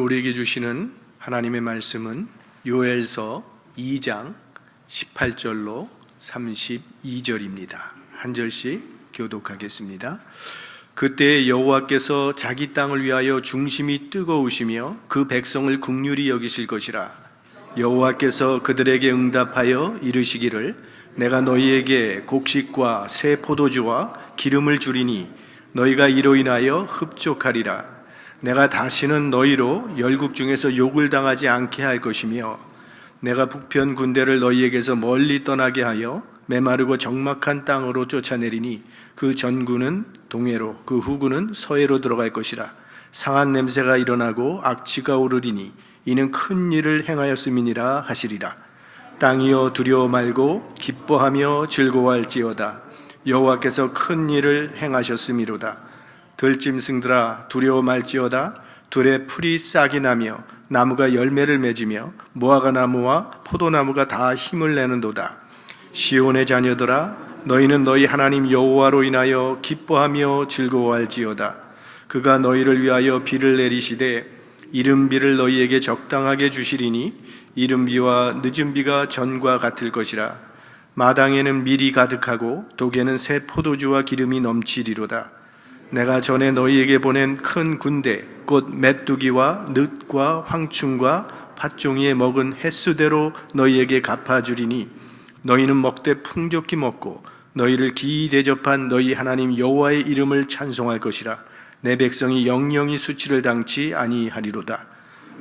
우리에게 주시는 하나님의 말씀은 요엘서 2장 18절로 32절입니다. 한 절씩 교독하겠습니다. 그때 여호와께서 자기 땅을 위하여 중심이 뜨거우시며 그 백성을 긍휼히 여기실 것이라. 여호와께서 그들에게 응답하여 이르시기를 내가 너희에게 곡식과 새 포도주와 기름을 주리니 너희가 이로 인하여 흡족하리라. 내가 다시는 너희로 열국 중에서 욕을 당하지 않게 할 것이며 내가 북편 군대를 너희에게서 멀리 떠나게 하여 메마르고 적막한 땅으로 쫓아내리니 그 전구는 동해로 그 후구는 서해로 들어갈 것이라. 상한 냄새가 일어나고 악취가 오르리니 이는 큰 일을 행하였음이니라 하시리라. 땅이여 두려워 말고 기뻐하며 즐거워할지어다. 여호와께서 큰 일을 행하셨음이로다. 들짐승들아 두려워 말지어다. 들에 풀이 싹이 나며 나무가 열매를 맺으며 무화과 나무와 포도나무가 다 힘을 내는도다. 시온의 자녀들아 너희는 너희 하나님 여호와로 인하여 기뻐하며 즐거워할지어다. 그가 너희를 위하여 비를 내리시되 이른 비를 너희에게 적당하게 주시리니 이른 비와 늦은 비가 전과 같을 것이라. 마당에는 밀이 가득하고 독에는 새 포도주와 기름이 넘치리로다. 내가 전에 너희에게 보낸 큰 군대 곧 메뚜기와 늑과 황충과 팥종이에 먹은 횟수대로 너희에게 갚아주리니 너희는 먹되 풍족히 먹고 너희를 기이 대접한 너희 하나님 여호와의 이름을 찬송할 것이라. 내 백성이 영영이 수치를 당치 아니하리로다.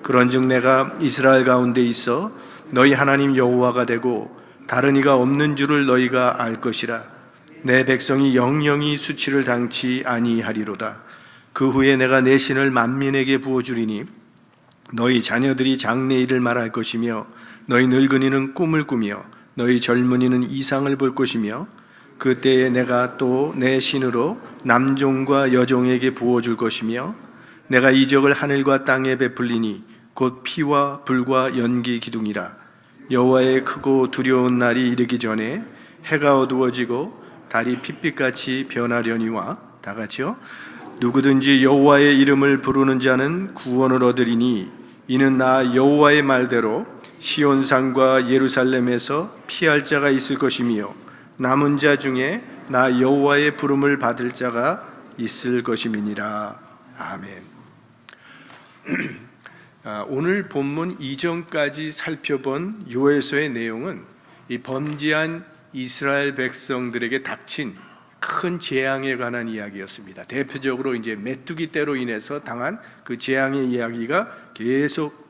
그런즉 내가 이스라엘 가운데 있어 너희 하나님 여호와가 되고 다른 이가 없는 줄을 너희가 알 것이라. 내 백성이 영영이 수치를 당치 아니하리로다. 그 후에 내가 내 신을 만민에게 부어주리니 너희 자녀들이 장래일을 말할 것이며 너희 늙은이는 꿈을 꾸며 너희 젊은이는 이상을 볼 것이며 그때에 내가 또 내 신으로 남종과 여종에게 부어줄 것이며 내가 이적을 하늘과 땅에 베풀리니 곧 피와 불과 연기 기둥이라. 여호와의 크고 두려운 날이 이르기 전에 해가 어두워지고 달이 핏빛같이 변하려니와 다 같이요. 누구든지 여호와의 이름을 부르는 자는 구원을 얻으리니 이는 나 여호와의 말대로 시온산과 예루살렘에서 피할 자가 있을 것이며 남은 자 중에 나 여호와의 부름을 받을 자가 있을 것임이니라. 아멘. 오늘 본문 이전까지 살펴본 요엘서의 내용은 이 범죄한 이스라엘 백성들에게 닥친 큰 재앙에 관한 이야기였습니다. 대표적으로 이제 메뚜기 떼로 인해서 당한 그 재앙의 이야기가 계속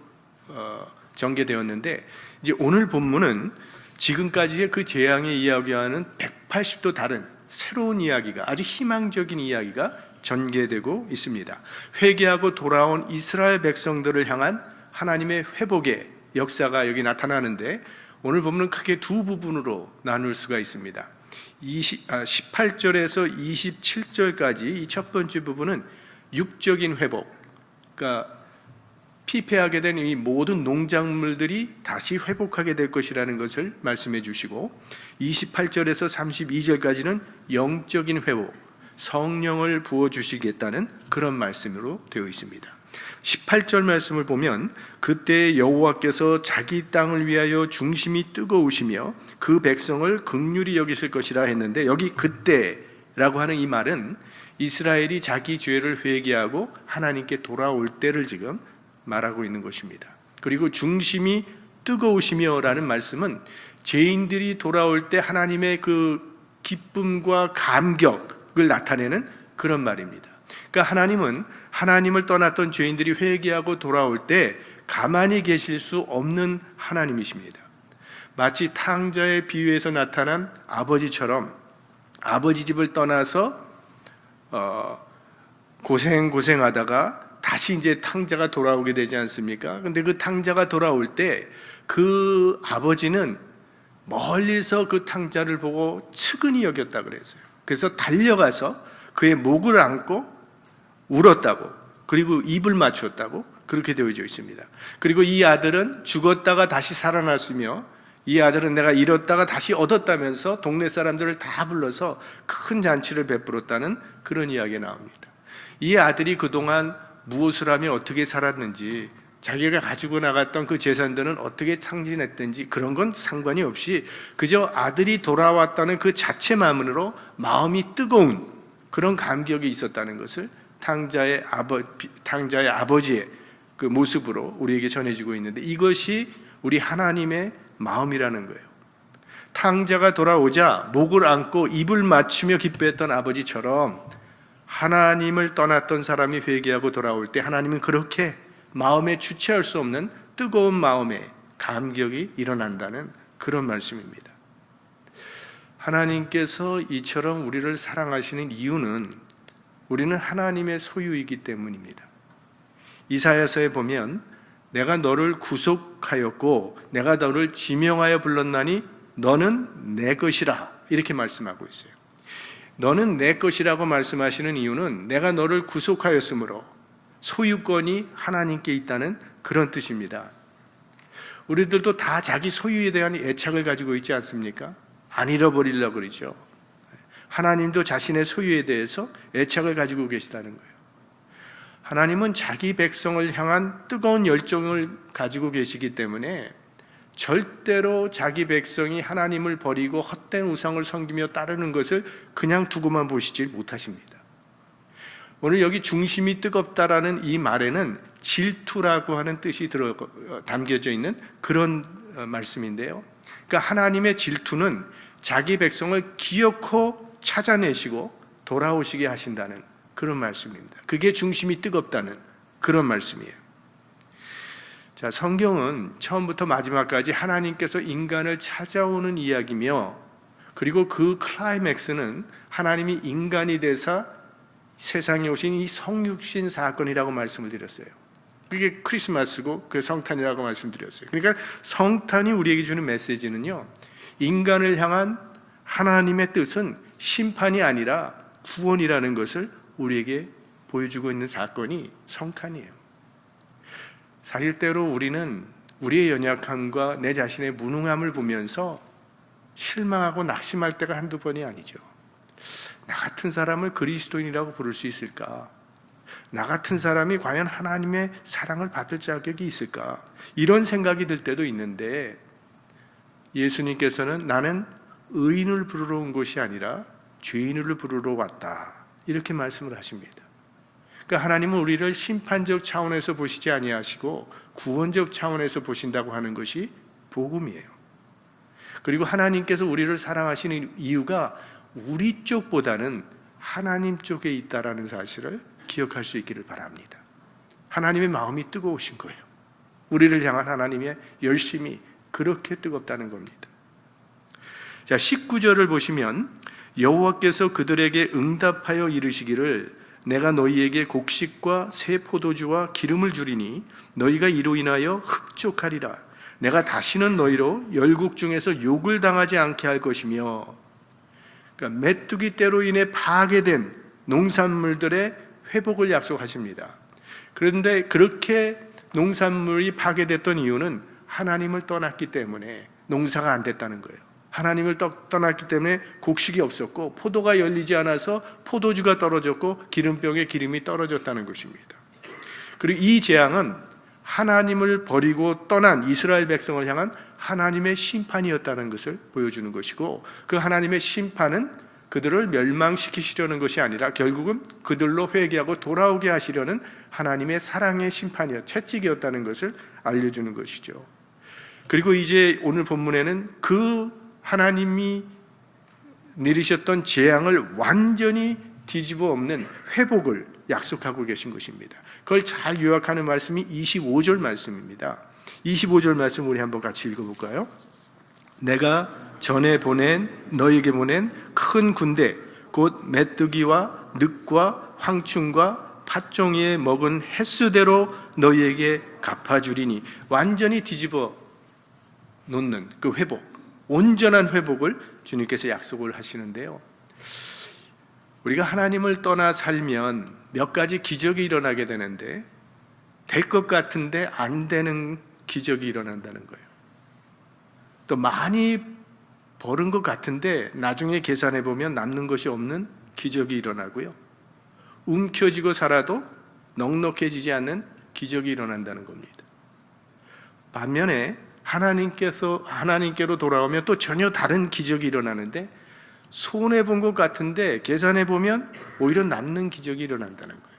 전개되었는데, 이제 오늘 본문은 지금까지의 그 재앙의 이야기와는 180도 다른 새로운 이야기가, 아주 희망적인 이야기가 전개되고 있습니다. 회개하고 돌아온 이스라엘 백성들을 향한 하나님의 회복의 역사가 여기 나타나는데, 오늘 본문은 크게 두 부분으로 나눌 수가 있습니다. 18절에서 27절까지 이 첫 번째 부분은 육적인 회복, 그러니까 피폐하게 된 이 모든 농작물들이 다시 회복하게 될 것이라는 것을 말씀해 주시고, 28절에서 32절까지는 영적인 회복, 성령을 부어주시겠다는 그런 말씀으로 되어 있습니다. 18절 말씀을 보면 그때 여호와께서 자기 땅을 위하여 중심이 뜨거우시며 그 백성을 긍휼히 여기실 것이라 했는데, 여기 그때라고 하는 이 말은 이스라엘이 자기 죄를 회개하고 하나님께 돌아올 때를 지금 말하고 있는 것입니다. 그리고 중심이 뜨거우시며 라는 말씀은 죄인들이 돌아올 때 하나님의 그 기쁨과 감격을 나타내는 그런 말입니다. 그러니까 하나님은 하나님을 떠났던 죄인들이 회개하고 돌아올 때 가만히 계실 수 없는 하나님이십니다. 마치 탕자의 비유에서 나타난 아버지처럼 아버지 집을 떠나서 고생하다가 다시 이제 탕자가 돌아오게 되지 않습니까? 근데 그 탕자가 돌아올 때 그 아버지는 멀리서 그 탕자를 보고 측은히 여겼다 그랬어요. 그래서 달려가서 그의 목을 안고 울었다고, 그리고 입을 맞췄다고 그렇게 되어져 있습니다. 그리고 이 아들은 죽었다가 다시 살아났으며 이 아들은 내가 잃었다가 다시 얻었다면서 동네 사람들을 다 불러서 큰 잔치를 베풀었다는 그런 이야기가 나옵니다. 이 아들이 그동안 무엇을 하며 어떻게 살았는지 자기가 가지고 나갔던 그 재산들은 어떻게 상진했든지 그런 건 상관이 없이 그저 아들이 돌아왔다는 그 자체만으로 마음이 뜨거운 그런 감격이 있었다는 것을 탕자의 아버지의 그 모습으로 우리에게 전해지고 있는데, 이것이 우리 하나님의 마음이라는 거예요. 탕자가 돌아오자 목을 안고 입을 맞추며 기뻐했던 아버지처럼 하나님을 떠났던 사람이 회개하고 돌아올 때 하나님은 그렇게 마음에 주체할 수 없는 뜨거운 마음의 감격이 일어난다는 그런 말씀입니다. 하나님께서 이처럼 우리를 사랑하시는 이유는 우리는 하나님의 소유이기 때문입니다. 이사야서에 보면 내가 너를 구속하였고 내가 너를 지명하여 불렀나니 너는 내 것이라 이렇게 말씀하고 있어요. 너는 내 것이라고 말씀하시는 이유는 내가 너를 구속하였으므로 소유권이 하나님께 있다는 그런 뜻입니다. 우리들도 다 자기 소유에 대한 애착을 가지고 있지 않습니까? 안 잃어버리려고 그러죠. 하나님도 자신의 소유에 대해서 애착을 가지고 계시다는 거예요. 하나님은 자기 백성을 향한 뜨거운 열정을 가지고 계시기 때문에 절대로 자기 백성이 하나님을 버리고 헛된 우상을 섬기며 따르는 것을 그냥 두고만 보시지 못하십니다. 오늘 여기 중심이 뜨겁다라는 이 말에는 질투라고 하는 뜻이 담겨져 있는 그런 말씀인데요. 그러니까 하나님의 질투는 자기 백성을 기어코 찾아내시고 돌아오시게 하신다는 그런 말씀입니다. 그게 중심이 뜨겁다는 그런 말씀이에요. 자, 성경은 처음부터 마지막까지 하나님께서 인간을 찾아오는 이야기며, 그리고 그 클라이맥스는 하나님이 인간이 되사 세상에 오신 이 성육신 사건이라고 말씀을 드렸어요. 그게 크리스마스고 그 성탄이라고 말씀드렸어요. 그러니까 성탄이 우리에게 주는 메시지는요, 인간을 향한 하나님의 뜻은 심판이 아니라 구원이라는 것을 우리에게 보여주고 있는 사건이 성탄이에요. 사실 때로 우리는 우리의 연약함과 내 자신의 무능함을 보면서 실망하고 낙심할 때가 한두 번이 아니죠. 나 같은 사람을 그리스도인이라고 부를 수 있을까? 나 같은 사람이 과연 하나님의 사랑을 받을 자격이 있을까? 이런 생각이 들 때도 있는데, 예수님께서는 나는 의인을 부르러 온 것이 아니라 죄인을 부르러 왔다, 이렇게 말씀을 하십니다. 그러니까 하나님은 우리를 심판적 차원에서 보시지 아니하시고 구원적 차원에서 보신다고 하는 것이 복음이에요. 그리고 하나님께서 우리를 사랑하시는 이유가 우리 쪽보다는 하나님 쪽에 있다라는 사실을 기억할 수 있기를 바랍니다. 하나님의 마음이 뜨거우신 거예요. 우리를 향한 하나님의 열심이 그렇게 뜨겁다는 겁니다. 자, 19절을 보시면 여호와께서 그들에게 응답하여 이르시기를 내가 너희에게 곡식과 새 포도주와 기름을 주리니 너희가 이로 인하여 흡족하리라. 내가 다시는 너희로 열국 중에서 욕을 당하지 않게 할 것이며, 그러니까 메뚜기 때로 인해 파괴된 농산물들의 회복을 약속하십니다. 그런데 그렇게 농산물이 파괴됐던 이유는 하나님을 떠났기 때문에 농사가 안 됐다는 거예요. 하나님을 떠났기 때문에 곡식이 없었고 포도가 열리지 않아서 포도주가 떨어졌고 기름병에 기름이 떨어졌다는 것입니다. 그리고 이 재앙은 하나님을 버리고 떠난 이스라엘 백성을 향한 하나님의 심판이었다는 것을 보여주는 것이고, 그 하나님의 심판은 그들을 멸망시키시려는 것이 아니라 결국은 그들로 회개하고 돌아오게 하시려는 하나님의 사랑의 채찍이었다는 것을 알려주는 것이죠. 그리고 이제 오늘 본문에는 그 하나님이 내리셨던 재앙을 완전히 뒤집어 엎는 회복을 약속하고 계신 것입니다. 그걸 잘 요약하는 말씀이 25절 말씀입니다. 25절 말씀 우리 한번 같이 읽어볼까요? 내가 전에 너에게 보낸 큰 군대 곧 메뚜기와 늑과 황충과 팥종이에 먹은 횟수대로 너희에게 갚아주리니, 완전히 뒤집어 놓는 그 회복, 온전한 회복을 주님께서 약속을 하시는데요, 우리가 하나님을 떠나 살면 몇 가지 기적이 일어나게 되는데 될 것 같은데 안 되는 기적이 일어난다는 거예요. 또 많이 벌은 것 같은데 나중에 계산해 보면 남는 것이 없는 기적이 일어나고요, 움켜쥐고 살아도 넉넉해지지 않는 기적이 일어난다는 겁니다. 반면에 하나님께로 돌아오면 또 전혀 다른 기적이 일어나는데, 손해본 것 같은데 계산해 보면 오히려 남는 기적이 일어난다는 거예요.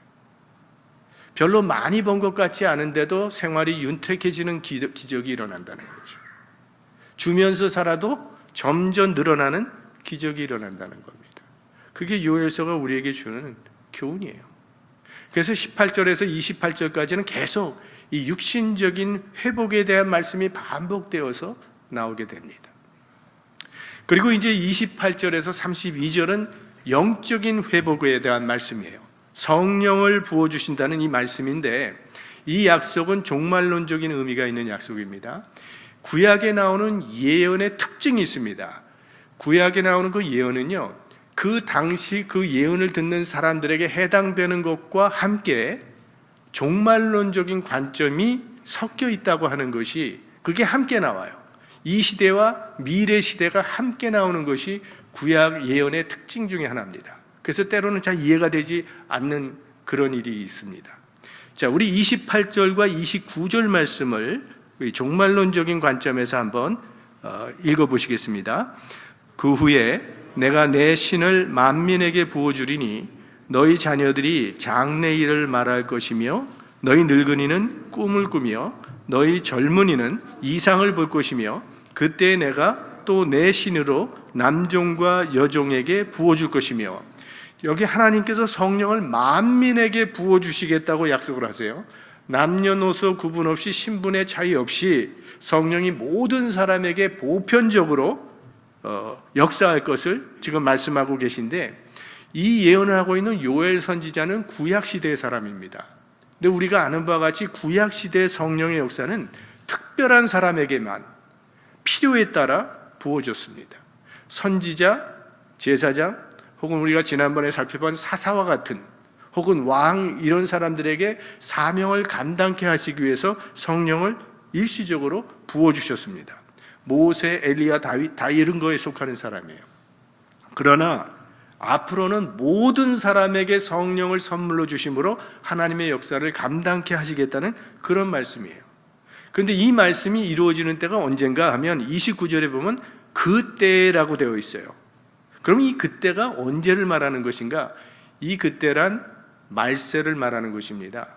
별로 많이 번 것 같지 않은데도 생활이 윤택해지는 기적이 일어난다는 거죠. 주면서 살아도 점점 늘어나는 기적이 일어난다는 겁니다. 그게 요엘서가 우리에게 주는 교훈이에요. 그래서 18절에서 28절까지는 계속 이 육신적인 회복에 대한 말씀이 반복되어서 나오게 됩니다. 그리고 이제 28절에서 32절은 영적인 회복에 대한 말씀이에요. 성령을 부어주신다는 이 말씀인데, 이 약속은 종말론적인 의미가 있는 약속입니다. 구약에 나오는 예언의 특징이 있습니다. 구약에 나오는 그 예언은요, 그 당시 그 예언을 듣는 사람들에게 해당되는 것과 함께 종말론적인 관점이 섞여 있다고 하는 것이, 그게 함께 나와요. 이 시대와 미래 시대가 함께 나오는 것이 구약 예언의 특징 중에 하나입니다. 그래서 때로는 잘 이해가 되지 않는 그런 일이 있습니다. 자, 우리 28절과 29절 말씀을 종말론적인 관점에서 한번 읽어보시겠습니다. 그 후에 내가 내 신을 만민에게 부어주리니 너희 자녀들이 장래일을 말할 것이며 너희 늙은이는 꿈을 꾸며 너희 젊은이는 이상을 볼 것이며 그때 내가 또 내 신으로 남종과 여종에게 부어줄 것이며, 여기 하나님께서 성령을 만민에게 부어주시겠다고 약속을 하세요. 남녀노소 구분 없이 신분의 차이 없이 성령이 모든 사람에게 보편적으로 역사할 것을 지금 말씀하고 계신데, 이 예언을 하고 있는 요엘 선지자는 구약시대의 사람입니다. 근데 우리가 아는 바와 같이 구약시대의 성령의 역사는 특별한 사람에게만 필요에 따라 부어줬습니다. 선지자, 제사장, 혹은 우리가 지난번에 살펴본 사사와 같은, 혹은 왕, 이런 사람들에게 사명을 감당케 하시기 위해서 성령을 일시적으로 부어주셨습니다. 모세, 엘리야, 다윗 다 이런 거에 속하는 사람이에요. 그러나 앞으로는 모든 사람에게 성령을 선물로 주심으로 하나님의 역사를 감당케 하시겠다는 그런 말씀이에요. 그런데 이 말씀이 이루어지는 때가 언젠가 하면 29절에 보면 그때라고 되어 있어요. 그럼 이 그때가 언제를 말하는 것인가? 이 그때란 말세를 말하는 것입니다.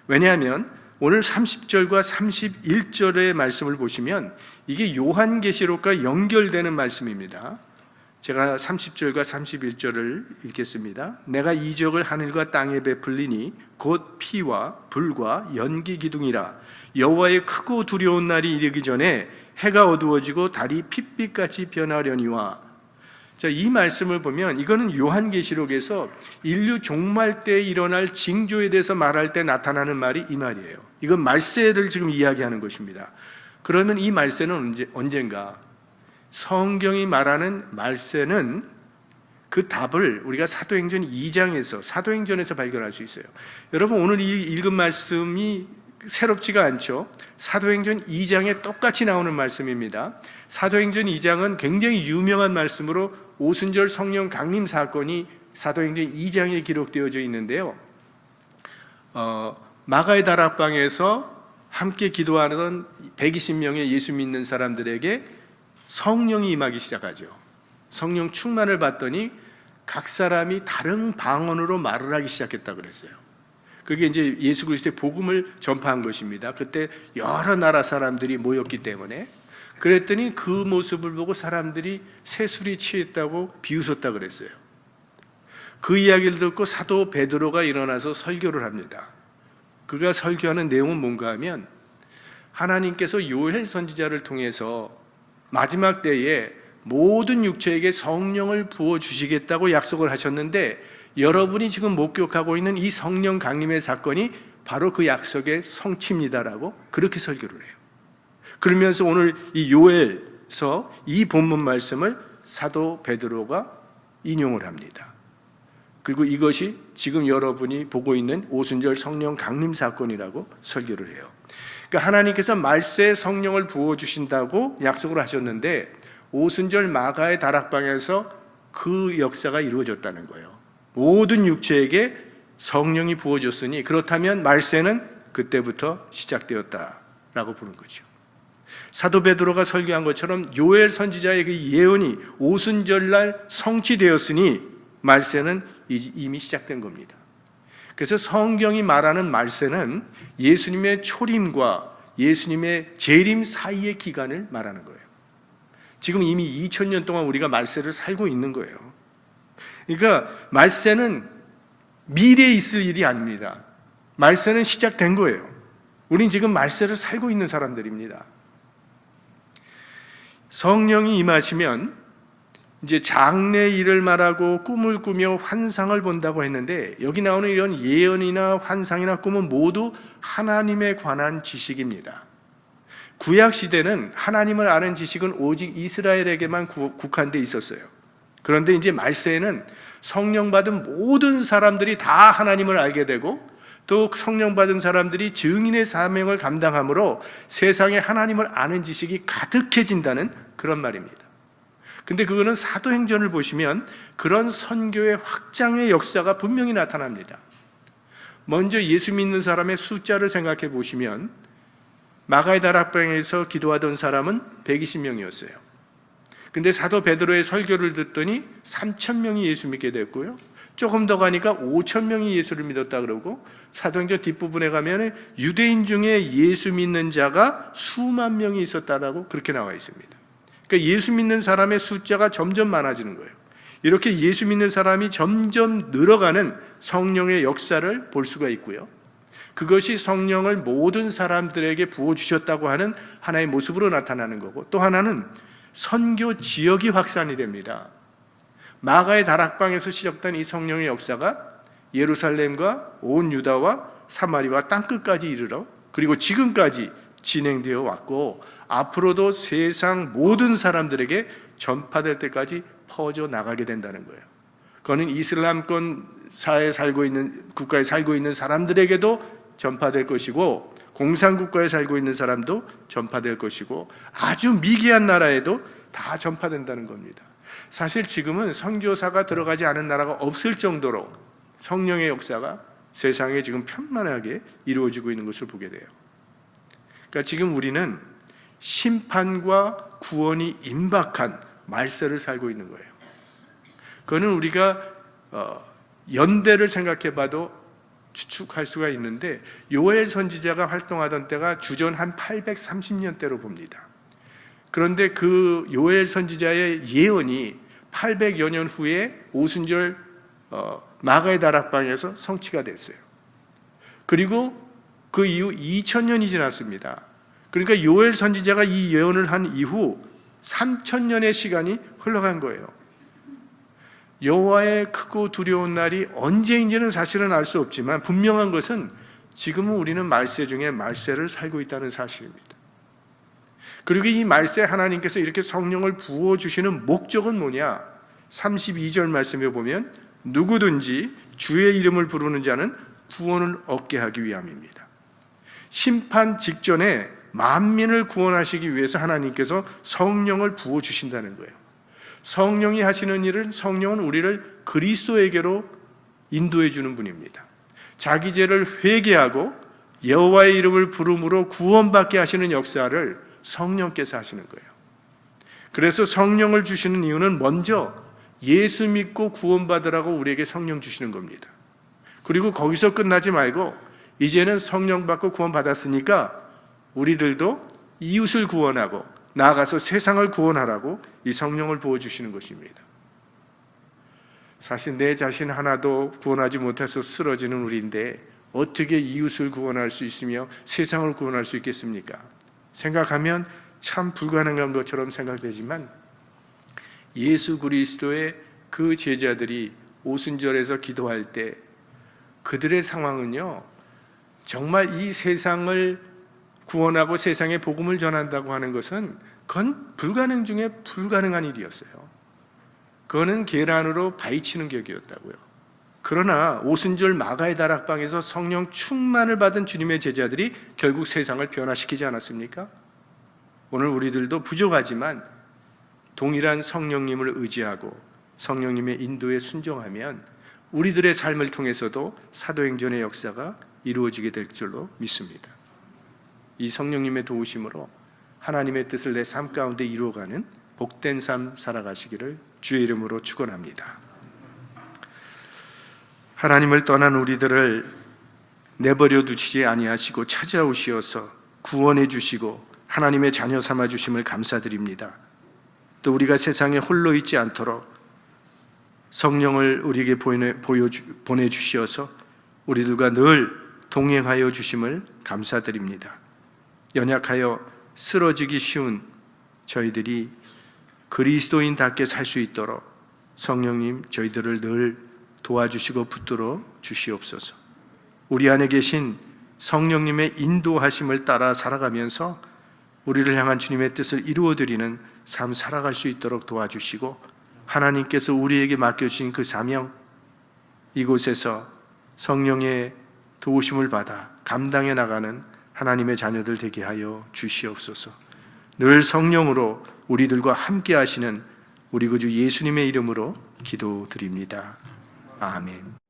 왜냐하면 오늘 30절과 31절의 말씀을 보시면 이게 요한계시록과 연결되는 말씀입니다. 제가 30절과 31절을 읽겠습니다. 내가 이적을 하늘과 땅에 베풀리니 곧 피와 불과 연기 기둥이라. 여호와의 크고 두려운 날이 이르기 전에 해가 어두워지고 달이 핏빛같이 변하려니와. 자, 이 말씀을 보면 이거는 요한계시록에서 인류 종말 때 일어날 징조에 대해서 말할 때 나타나는 말이 이 말이에요. 이건 말세를 지금 이야기하는 것입니다. 그러면 이 말세는 언젠가? 성경이 말하는 말세는 그 답을 우리가 사도행전 2장에서 사도행전에서 발견할 수 있어요. 여러분, 오늘 이 읽은 말씀이 새롭지가 않죠. 사도행전 2장에 똑같이 나오는 말씀입니다. 사도행전 2장은 굉장히 유명한 말씀으로 오순절 성령 강림 사건이 사도행전 2장에 기록되어져 있는데요. 마가의 다락방에서 함께 기도하던 120명의 예수 믿는 사람들에게 성령이 임하기 시작하죠. 성령 충만을 받더니 각 사람이 다른 방언으로 말을 하기 시작했다 그랬어요. 그게 이제 예수 그리스도의 복음을 전파한 것입니다. 그때 여러 나라 사람들이 모였기 때문에. 그랬더니 그 모습을 보고 사람들이 새술이 취했다고 비웃었다 그랬어요. 그 이야기를 듣고 사도 베드로가 일어나서 설교를 합니다. 그가 설교하는 내용은 뭔가 하면 하나님께서 요엘 선지자를 통해서 마지막 때에 모든 육체에게 성령을 부어주시겠다고 약속을 하셨는데, 여러분이 지금 목격하고 있는 이 성령 강림의 사건이 바로 그 약속의 성취입니다라고 그렇게 설교를 해요. 그러면서 오늘 이 요엘서 이 본문 말씀을 사도 베드로가 인용을 합니다. 그리고 이것이 지금 여러분이 보고 있는 오순절 성령 강림 사건이라고 설교를 해요. 그러니까 하나님께서 말세에 성령을 부어주신다고 약속을 하셨는데 오순절 마가의 다락방에서 그 역사가 이루어졌다는 거예요. 모든 육체에게 성령이 부어졌으니 그렇다면 말세는 그때부터 시작되었다라고 보는 거죠. 사도 베드로가 설교한 것처럼 요엘 선지자의 그 예언이 오순절날 성취되었으니 말세는 이미 시작된 겁니다. 그래서 성경이 말하는 말세는 예수님의 초림과 예수님의 재림 사이의 기간을 말하는 거예요. 지금 이미 2000년 동안 우리가 말세를 살고 있는 거예요. 그러니까 말세는 미래에 있을 일이 아닙니다. 말세는 시작된 거예요. 우린 지금 말세를 살고 있는 사람들입니다. 성령이 임하시면 이제 장래 일을 말하고 꿈을 꾸며 환상을 본다고 했는데, 여기 나오는 이런 예언이나 환상이나 꿈은 모두 하나님에 관한 지식입니다. 구약 시대는 하나님을 아는 지식은 오직 이스라엘에게만 국한돼 있었어요. 그런데 이제 말세에는 성령 받은 모든 사람들이 다 하나님을 알게 되고, 또 성령 받은 사람들이 증인의 사명을 감당함으로 세상에 하나님을 아는 지식이 가득해진다는 그런 말입니다. 근데 그거는 사도행전을 보시면 그런 선교의 확장의 역사가 분명히 나타납니다. 먼저 예수 믿는 사람의 숫자를 생각해 보시면 마가의 다락방에서 기도하던 사람은 120명이었어요. 근데 사도 베드로의 설교를 듣더니 3,000명이 예수 믿게 됐고요. 조금 더 가니까 5,000명이 예수를 믿었다 그러고, 사도행전 뒷부분에 가면 유대인 중에 예수 믿는 자가 수만 명이 있었다라고 그렇게 나와 있습니다. 그러니까 예수 믿는 사람의 숫자가 점점 많아지는 거예요. 이렇게 예수 믿는 사람이 점점 늘어가는 성령의 역사를 볼 수가 있고요. 그것이 성령을 모든 사람들에게 부어주셨다고 하는 하나의 모습으로 나타나는 거고, 또 하나는 선교 지역이 확산이 됩니다. 마가의 다락방에서 시작된 이 성령의 역사가 예루살렘과 온 유다와 사마리아와 땅끝까지 이르러, 그리고 지금까지 진행되어 왔고, 앞으로도 세상 모든 사람들에게 전파될 때까지 퍼져 나가게 된다는 거예요. 그거는 이슬람권 사회에 살고 있는, 국가에 살고 있는 사람들에게도 전파될 것이고, 공산국가에 살고 있는 사람도 전파될 것이고, 아주 미개한 나라에도 다 전파된다는 겁니다. 사실 지금은 선교사가 들어가지 않은 나라가 없을 정도로 성령의 역사가 세상에 지금 편만하게 이루어지고 있는 것을 보게 돼요. 그러니까 지금 우리는 심판과 구원이 임박한 말세를 살고 있는 거예요. 그거는 우리가 연대를 생각해 봐도 추측할 수가 있는데, 요엘 선지자가 활동하던 때가 주전 한 830년대로 봅니다. 그런데 그 요엘 선지자의 예언이 800여 년 후에 오순절 마가의 다락방에서 성취가 됐어요. 그리고 그 이후 2000년이 지났습니다. 그러니까 요엘 선지자가 이 예언을 한 이후 3000년의 시간이 흘러간 거예요. 여호와의 크고 두려운 날이 언제인지는 사실은 알 수 없지만, 분명한 것은 지금은 우리는 말세 중에 말세를 살고 있다는 사실입니다. 그리고 이 말세 하나님께서 이렇게 성령을 부어주시는 목적은 뭐냐? 32절 말씀에 보면 누구든지 주의 이름을 부르는 자는 구원을 얻게 하기 위함입니다. 심판 직전에 만민을 구원하시기 위해서 하나님께서 성령을 부어주신다는 거예요. 성령이 하시는 일은, 성령은 우리를 그리스도에게로 인도해 주는 분입니다. 자기 죄를 회개하고 여호와의 이름을 부름으로 구원받게 하시는 역사를 성령께서 하시는 거예요. 그래서 성령을 주시는 이유는 먼저 예수 믿고 구원받으라고 우리에게 성령 주시는 겁니다. 그리고 거기서 끝나지 말고 이제는 성령 받고 구원받았으니까 우리들도 이웃을 구원하고 나아가서 세상을 구원하라고 이 성령을 부어주시는 것입니다. 사실 내 자신 하나도 구원하지 못해서 쓰러지는 우리인데 어떻게 이웃을 구원할 수 있으며 세상을 구원할 수 있겠습니까? 생각하면 참 불가능한 것처럼 생각되지만, 예수 그리스도의 그 제자들이 오순절에서 기도할 때 그들의 상황은요, 정말 이 세상을 구원하고 세상에 복음을 전한다고 하는 것은 그건 불가능 중에 불가능한 일이었어요. 그거는 계란으로 바위치는 격이었다고요. 그러나 오순절 마가의 다락방에서 성령 충만을 받은 주님의 제자들이 결국 세상을 변화시키지 않았습니까? 오늘 우리들도 부족하지만 동일한 성령님을 의지하고 성령님의 인도에 순종하면 우리들의 삶을 통해서도 사도행전의 역사가 이루어지게 될 줄로 믿습니다. 이 성령님의 도우심으로 하나님의 뜻을 내 삶 가운데 이루어가는 복된 삶 살아가시기를 주의 이름으로 축원합니다. 하나님을 떠난 우리들을 내버려 두시지 아니하시고 찾아오시어서 구원해 주시고 하나님의 자녀 삼아 주심을 감사드립니다. 또 우리가 세상에 홀로 있지 않도록 성령을 우리에게 보내주시어서 우리들과 늘 동행하여 주심을 감사드립니다. 연약하여 쓰러지기 쉬운 저희들이 그리스도인답게 살 수 있도록 성령님 저희들을 늘 도와주시고 붙들어 주시옵소서. 우리 안에 계신 성령님의 인도하심을 따라 살아가면서 우리를 향한 주님의 뜻을 이루어드리는 삶 살아갈 수 있도록 도와주시고 하나님께서 우리에게 맡겨주신 그 사명, 이곳에서 성령의 도우심을 받아 감당해 나가는 하나님의 자녀들 되게 하여 주시옵소서. 늘 성령으로 우리들과 함께 하시는 우리 구주 예수님의 이름으로 기도드립니다. 아멘.